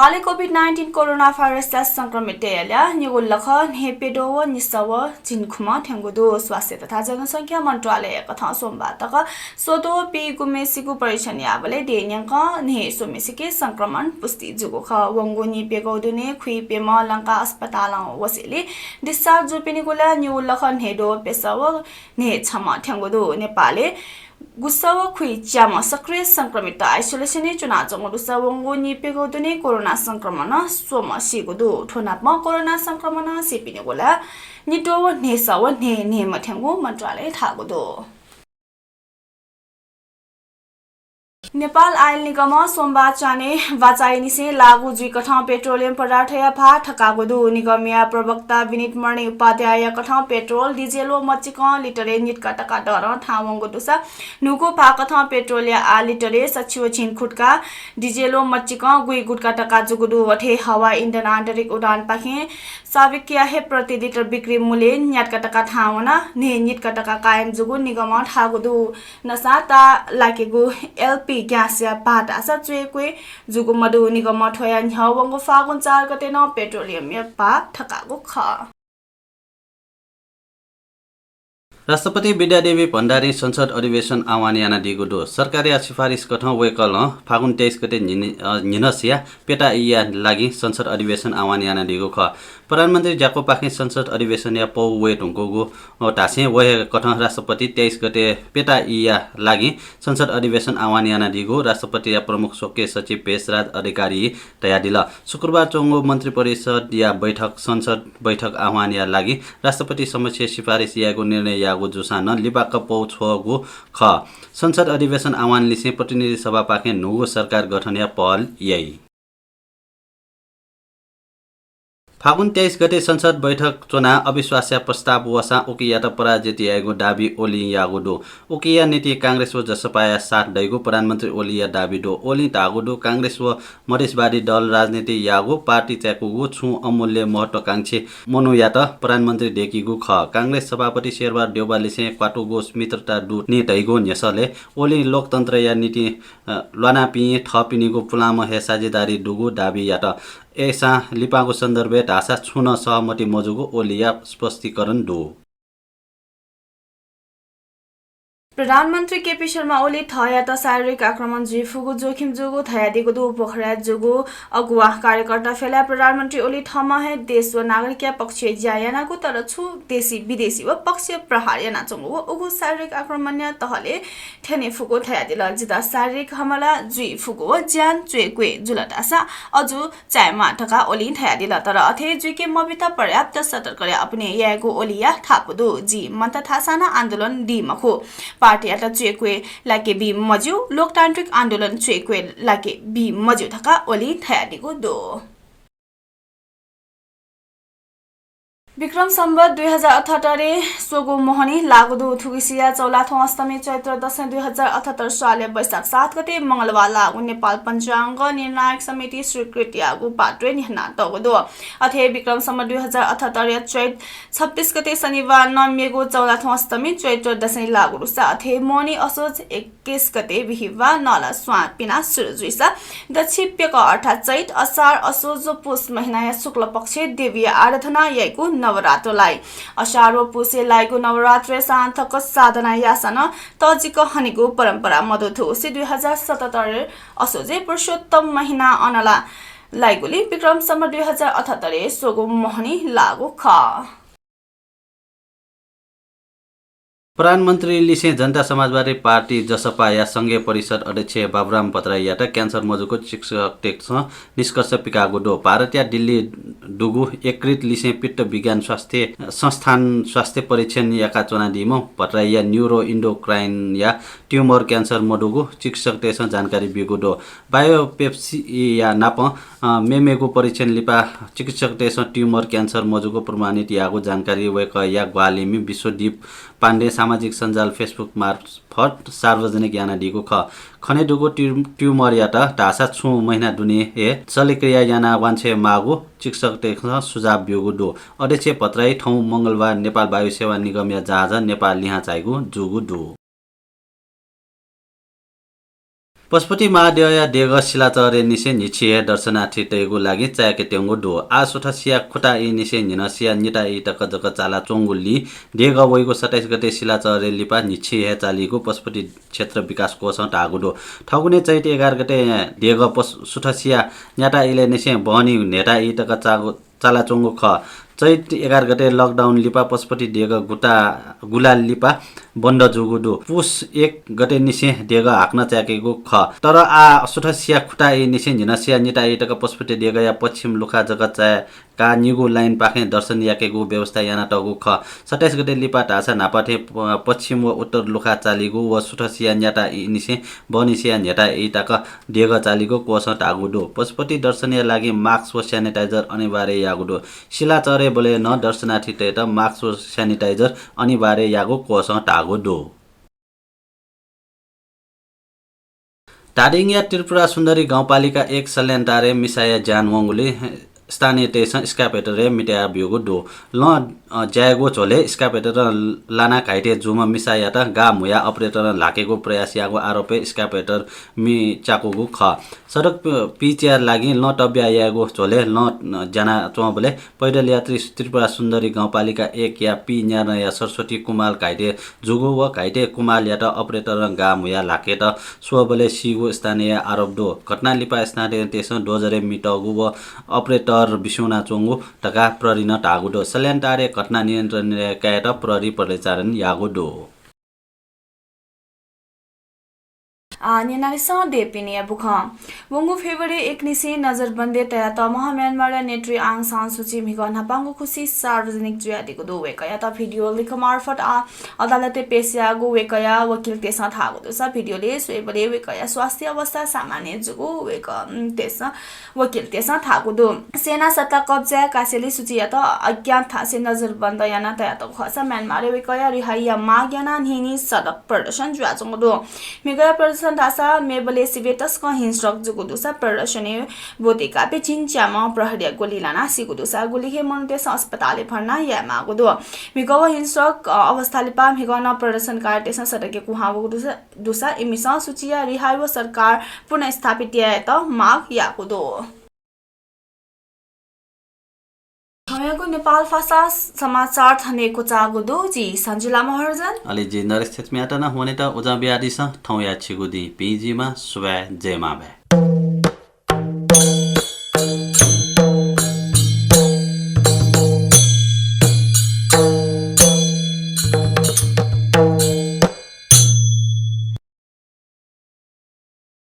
Nepali COVID-19 corona virus संक्रमित निगुल्लख नेपेडो निसव जिनखुमा ठेंगुदो स्वास्थ्य तथा जनसंख्या मंत्रालय कथा सोमबारतक सोदो पी गुमेसिगु परीक्षण याबले डेन्यंक ने सोमेसिके संक्रमण पुष्टि जुगो ख वंगु नि पेगौदुने खुइ पेमा लंका अस्पताल वसेले डिस्चार्ज जुपिनिगुला निगुल्लख नेडो पेसव ने छमा ठेंगुदो नेपाले गुस्साव खुइ च्याम सक्रिय संक्रमित आइसोलेसन चुना जंगुदुसा वंगु नि पेगौदुने कोरोना संक्रमण सोम सिगुदु ठोनापमा कोरोना संक्रमण सिपिनेगुला निटो नेसाव ने मथेंगु मन्त्रालय थागुदो नेपाल आयल निगम सोमबार चाने वाचाइनिसे लागू जुई कथा पेट्रोलियम पदार्थ या भा ठकागुदु निगमिया प्रवक्ता विनीत मर्णी उपाध्याय कथा पेट्रोल डिजेलो मच्चिक लिटरे निट कटका दर ठावंगुदुसा नुगु भा कथा पेट्रोल या आ लिटरे सचिव छिन खुटका डिजेलो मच्चिक गुई गुटका टका जुगुदु वठे हवा इन्धन आन्तरिक उडान पाखे साविकिया हे प्रति लिटर बिक्री मूल्य न्याट कटका ठावना ने निट कटका कायम जुगु निगम ठागुदु नसाता लाकेगु एलपी ग्यास या पाटा सा चुएक्वे जुगु मधु निगम ठोया न्यावंगु फागुन 4 गते न पेट्रोलियम या पा ठकागु ख राष्ट्रपति विद्यादेवी भण्डारी संसद अधिवेशन आह्वान याना दिगुदो सरकारी सिफारिस कठ वेकल फागुन 23 गते निनसिया पेटा इया लागि संसद अधिवेशन आह्वान याना दिगु ख प्रधानमन्त्री ज्याको पाखे संसद अधिवेशन या पौ वे ढुङ्गुगु टासे वे कठ राष्ट्रपति 23 गते पेटा इया लागि संसद अधिवेशन आह्वान याना दिगु राष्ट्रपति या प्रमुख स्वकीय सचिव पेशराज अधिकारी तया दिल शुक्रबार चोंगो मन्त्री परिषद या बैठक संसद बैठक आह्वान या लागि राष्ट्रपति समक्ष सिफारिस यागु निर्णय यागु जुसान लिबाक पौ छगु ख संसद अधिवेशन आह्वान लिसे प्रतिनिधि सभा पाखे नुगु सरकार गठन या पहल यही फागुन 23 गते संसद बैठक चुना अविश्वास प्रस्ताव वसा उकिया त पराजित आएको दाबी ओली यागुदो उकिया नीति कांग्रेस व जसपाया साथ दैगो प्रधानमन्त्री ओलिया दाबीदो ओली तागुदो कांग्रेस व मधेसवादी दल राजनीति यागु पार्टी च्याकुगु छु अमूल्य महत्वाकांक्षी मनुया त प्रधानमन्त्री देखिगु ख कांग्रेस सभापति शेरबहादुर देउवाले क्वाटुगो मित्रता दूत नि दैगो न्यसले ओली लोकतन्त्र या नीति लनापि थपिनिगु पुलाम हे साझेदारी दुगु दाबी या त ऐसा लिपाको सन्दर्भे ढासा छुन सहमति मजुगु ओलिया स्पष्टीकरण दो प्रधानमन्त्री केपी शर्मा ओली थया त शारीरिक आक्रमण जिफुगु जोखिम जुगु थया दिगु दु पोखरा जुगु अगुवा कार्यकर्ता फेला प्रधानमन्त्री ओली थमा हे देश व नागरिक पक्ष ज्यायानाको तर छु देशी विदेशी व पक्ष प्रहार याना चंगु उगु शारीरिक आक्रमण तहले ठेने फुगु थया दिल जिता शारीरिक हमला जिफुगु ज्यान चुएक्वे जुलटासा अजु चायमा ठका ओली थया दिल तर अथे जुके मबिता पर्याप्त सतर्क अपने यागु ओलिया थापुदु जी मत थासाना आन्दोलन दी मखो पार्टी आता चुएक्वे लाके बी मजु लोकतान्त्रिक आन्दोलन चुएक्वे लाके बी मजु थका ओली थयादिगु दो विक्रम सम्वत 2078 सोगु मोहनी लागुदु थुगिसिया चौलाथो अष्टमी चैत्र दशैं 2078 साल वैशाख 7 गते मंगलबार लागु नेपाल पञ्चाङ्ग निर्णायक समिति स्वीकृत यागु पात्रे निहना तगुदो अथे विक्रम सम्वत 2078 चैत 26 गते शनिबार नमेगु चौलाथो अष्टमी चैत्र दशैं लागु रुसा अथे मोनी असोज 21 गते बिहिबा नला स्वा पिना सुरजुइसा दक्षिप्यक अर्थात् चैत असार असोज पुष महिना या शुक्ल पक्ष देवीय आराधना याइगु नवरात्रलाई असार व पुषे लाइगु नवरात्र सान्थक साधना यासन तजिक हनिगु परम्परा मधुथुसी 2077 असोजे पुरुषोत्तम महिना अनला लाइगुली विक्रम सम्वत 2078 सोगु मोहनी लागु ख प्रधानमन्त्री लिसे जनता समाजवादी पार्टी जसपा या संघीय परिषद अध्यक्ष बाबुराम भट्टराई क्यान्सर मजुको चिकित्सक टेक्स निष्कर्ष पिकागो दो भारतीय दिल्ली दुगु एकृत लिसे पित्त विज्ञान स्वास्थ्य संस्थान स्वास्थ्य परीक्षण याका चुना दिमो भट्टराई या न्यूरो इन्डोक्राइन या ट्युमर क्यान्सर मडुगु चिकित्सक टेक्स जानकारी बिगो दो बायोपेप्सी या नाप मेमेगु परीक्षण लिपा चिकित्सक टेक्स ट्युमर क्यान्सर मजुको प्रमाणित यागु जानकारी वेक या ग्वालिमी विश्वदीप पाण्डे सामाजिक सञ्जाल फेसबुक मार्फत सार्वजनिक याना दिगु ख खने दुगु ट्युमर या त ढासा छु महिना दुने ए चलिक्रिया याना वान्छे मागु चिकित्सक टेक्स सुझाव बिगु दो अध्यक्ष भट्टराई ठौ मंगलबार नेपाल वायु सेवा निगम या जहाज नेपाल लिहा चाइगु जुगु दो पशुपति महादेव देग शिलाचरे निसे निछिए दर्शनार्थी तेगु लागि चायके तेंगु दो आ सोठा सिया खुटा इ निसे निनसिया निटा इ तक जक चाला चोंगुली देग वइको 27 गते शिलाचरे लिपा निछिए चालीको पशुपति क्षेत्र विकास कोष टागु दो ठगुने चैत 11 गते देग सोठा सिया न्याटा इले निसे बहनी नेटा इ तक चाला चोंगु ख चैत 11 गते लकडाउन लिपा पशुपति देग गुलाल लिपा बन्द जुगुदो पुस 1 गते निसे देग हाक्न च्याकेको ख तर आ सोठा सिया खुटा इ निसे झिनसिया निटा इ तक पशुपति देग या पश्चिम लुखा जगत चाय का निगु लाइन पाखे दर्शन याकेको व्यवस्था याना टगु ख 27 गते लिपा ढासा नापाथे पश्चिम व उत्तर लुखा चालीगु व सोठा सिया न्याटा इ निसे बनिसिया न्याटा इ तक देग चालीको कोस टागुदो पशुपति दर्शनीय लागि मास्क व स्यानिटाइजर अनिवार्य यागुदो शिलाचरे बोले न दर्शनार्थी तेत मास्क व स्यानिटाइजर अनिवार्य यागो कोस टागुदो टाडिङिया त्रिपुरा सुन्दरी गाउँपालिका 1 सल्यानटारे मिसाया जान वंगुले स्थानीय टेसन स्कापेटर मिटिया बियोगो दो ल ज्यागो छोले स्कापेटर लाना घाइटे जुम मिसायाटा गा मुया अपरेटर लाकेको प्रयास यागो आरोपे स्कापेटर मि चाकोगु ख सडक पिचिया लागि ल टब्या यागो छोले ल जना चोबले पैदल यात्री त्रिपुरा सुन्दरी गाउँपालिका 1 या पि न्यानया सरस्वती कुमाल घाइटे जुगो व घाइटे कुमाल याटा अपरेटर गा मुया लाकेट सोबले सिगो स्थानीय आरोप दो घटना लिपा स्थानीय टेसन डोजरे मिटगु व अपरेटर बिसुना चोंगु टका प्ररिन टागुदो सल्यानटारे घटना नियन्त्रण कायट प्रहरी परिचालन यागुदो Ninalisa Depini Buka. Wongu February Eknisi Nazar Bande Tayata Mohammed Mara Netri Ang San Suchi Migon Hapangu Kusi Sarvajanik Jyadikudu Wekayata video Likamarfat Adalate Pesiago Wekaya Wakil Tesa Hagusa video Swebale Wekaya Swastia Wasta Samane Jugu Weka Tesa Wakil Tesa Hagudu Sena Sata Kobja Kaseli Suchiata Agyan Tasi Nazar Bandayana Tayata Hosa Man Mare Wekaya Rihaya Magyana Hini Sadak Production Jazungudu Mega Production Tasa Mebale Sivetas ko hinsrok jugudusa प्रदर्शनी बोतेका pay चिन्च्यामा प्रहरी गोलीलाना सिगुदुसा गोलीहे मनते अस्पतालले भर्ना यामा गुदु मिगव हिंसक अवस्थाले पा मिगन प्रदर्शन कार्टेसन सडके कुहाबु दुसा इमिसा सुचिया रिहाइव सरकार पुनः स्थापित यात माग याकुदो हामीको नेपाल भाषा समाचार थनेको चागुदो जी सञ्जुला महर्जन अलि जी नरेश क्षेत्रमा न हुने त उजा बिहारी छ ठौ या छिगुदी पिजीमा सुबे जेमा बे